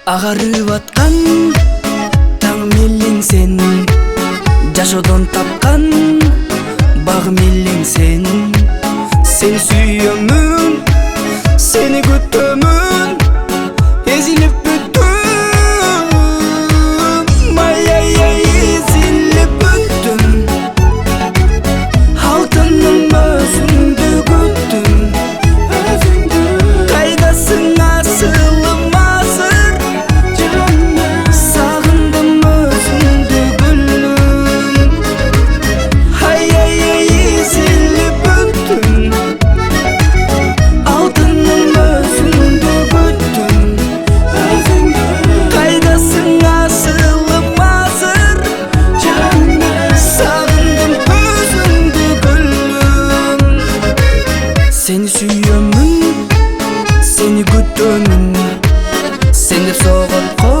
Агарып аткан таң мелең сен, жашоодон тапкан багым элең сен. Сени сүйөмүн, сени күтөмүн, эзилип бүттүм. Ай эзилип бүттүм, алтыным өзүңдү күттүм. Кайдасың асылым азыр, сагындым өзүңдү гүлүм. Ай эзилип бүттүм, алтыным өзүңдү күттүм. Кайдасың асылым азыр, сагындым өзүңдү гүлүм. Сени сүйөмүн, сени күтөмүн, сен деп согот го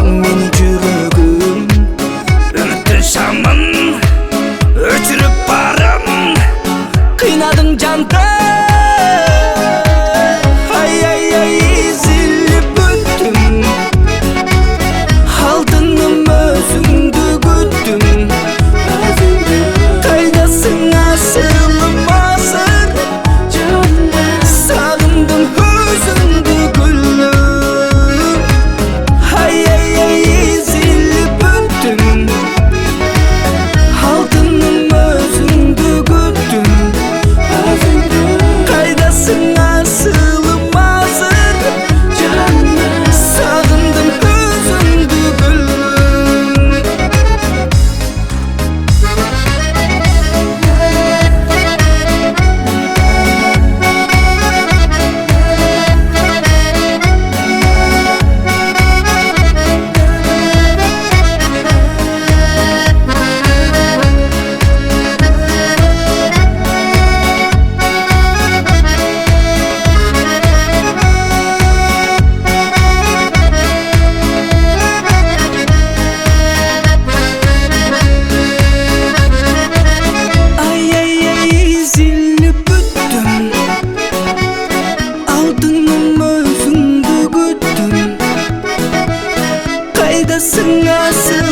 мени жүрөгүм. Үмүттүн шамын өчүрүп барам, кыйнадың жанды. Эзилип бүттүм, алтыным өзүңдү күттүм. Кайдасың асылым азыр, сагындым өзүңдү гүлүм. Эзилип бүттүм, алтыным өзүңдү күттүм. Кайдасың асылым азыр, сагындым өзүңдү гүлүм. Эзилип бүттүм, алтыным өзүңдү күттүм. Кайдасың асыл